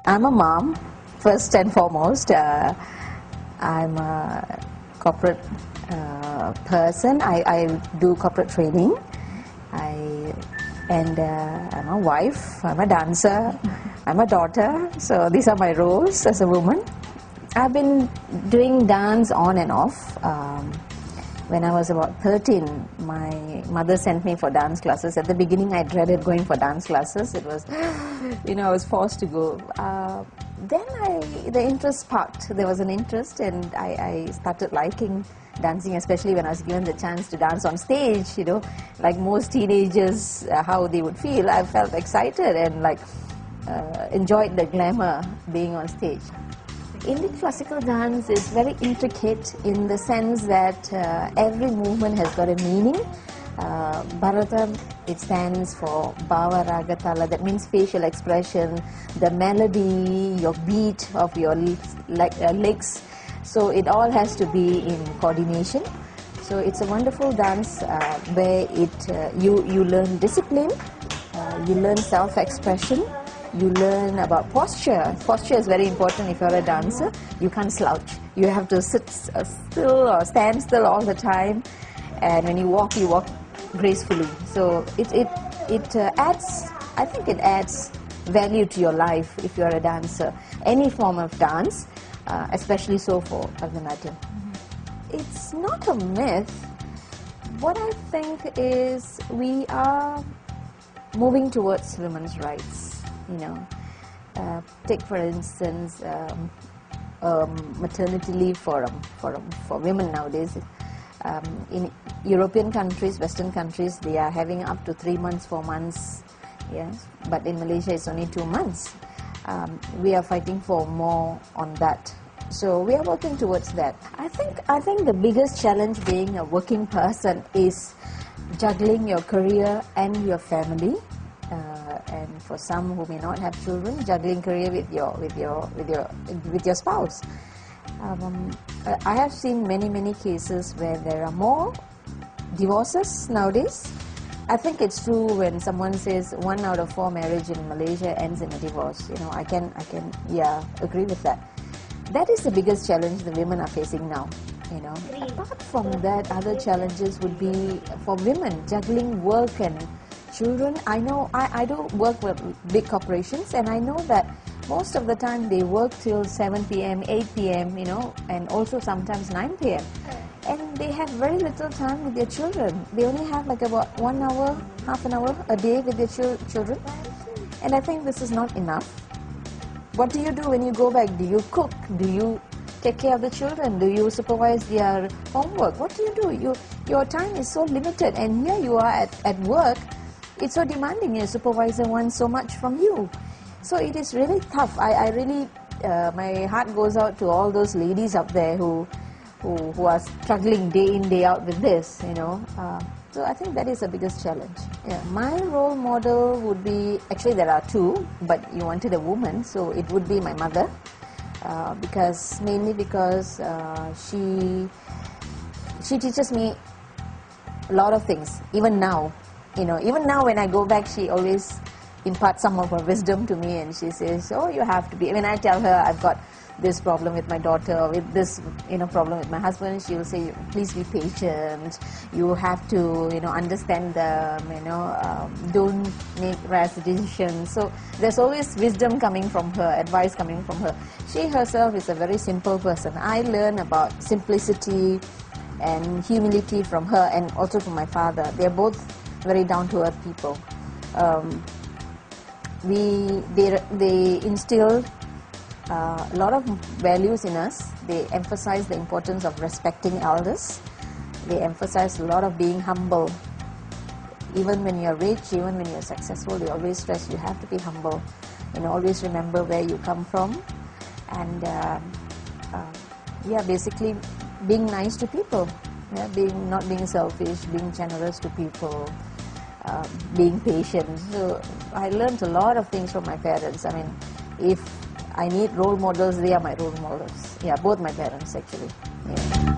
I'm a mom, first and foremost. I'm a corporate person. I do corporate training. I'm a wife, I'm a dancer, I'm a daughter. So these are my roles as a woman. I've been doing dance on and off. When I was about 13, my mother sent me for dance classes. At the beginning, I dreaded going for dance classes. It was, I was forced to go. Then the interest sparked. There was an interest, and I started liking dancing, especially when I was given the chance to dance on stage, like most teenagers, how they would feel. I felt excited and enjoyed the glamour being on stage. Indian classical dance is very intricate in the sense that every movement has got a meaning. Bharatam, it stands for Bhava Raga Tala, that means facial expression, the melody, your beat of your legs. So it all has to be in coordination. So it's a wonderful dance where you learn discipline, you learn self-expression. You learn about posture. Posture is very important if you're a dancer. You can't slouch. You have to sit still or stand still all the time. And when you walk gracefully. So it adds, I think it adds value to your life if you're a dancer. Any form of dance, especially so for Bharatanatyam. It's not a myth. What I think is we are moving towards women's rights. Take for instance maternity leave for women nowadays. In European countries, Western countries, they are having up to 3 months, 4 months. Yes, but in Malaysia it's only 2 months. We are fighting for more on that. So we are working towards that. I think the biggest challenge being a working person is juggling your career and your family. And for some who may not have children, juggling career with your spouse. I have seen many cases where there are more divorces nowadays. I think it's true when someone says 1 out of 4 marriage in Malaysia ends in a divorce. I can agree with that. That is the biggest challenge the women are facing now. Apart from that, other challenges would be for women juggling work and children. I know I do work with big corporations, and I know that most of the time they work till 7 p.m., 8 p.m., and also sometimes 9 p.m. And they have very little time with their children. They only have about 1 hour, half an hour a day with their children. And I think this is not enough. What do you do when you go back? Do you cook? Do you take care of the children? Do you supervise their homework? What do you do? Your time is so limited, and here you are at work. It's so demanding. Your supervisor wants so much from you. So it is really tough. I really, my heart goes out to all those ladies up there who are struggling day in, day out with this, So I think that is the biggest challenge. Yeah. My role model would be, actually there are 2, but you wanted a woman, so it would be my mother. Mainly because she teaches me a lot of things, even now. Even now when I go back, she always imparts some of her wisdom to me, and she says, oh, you have to be, when I tell her I've got this problem with my daughter, or with this problem with my husband, she will say, please be patient, you have to understand them, don't make rash decisions. So there's always wisdom coming from her, advice coming from her. She herself is a very simple person. I learn about simplicity and humility from her, and also from my father. They're both very down-to-earth people. They instilled a lot of values in us. They emphasize the importance of respecting elders. They emphasize a lot of being humble. Even when you're rich, even when you're successful, they always stress you have to be humble. Always remember where you come from. And basically being nice to people. Not being selfish, being generous to people. Being patient. So I learned a lot of things from my parents. If I need role models, they are my role models. Yeah, both my parents actually. Yeah.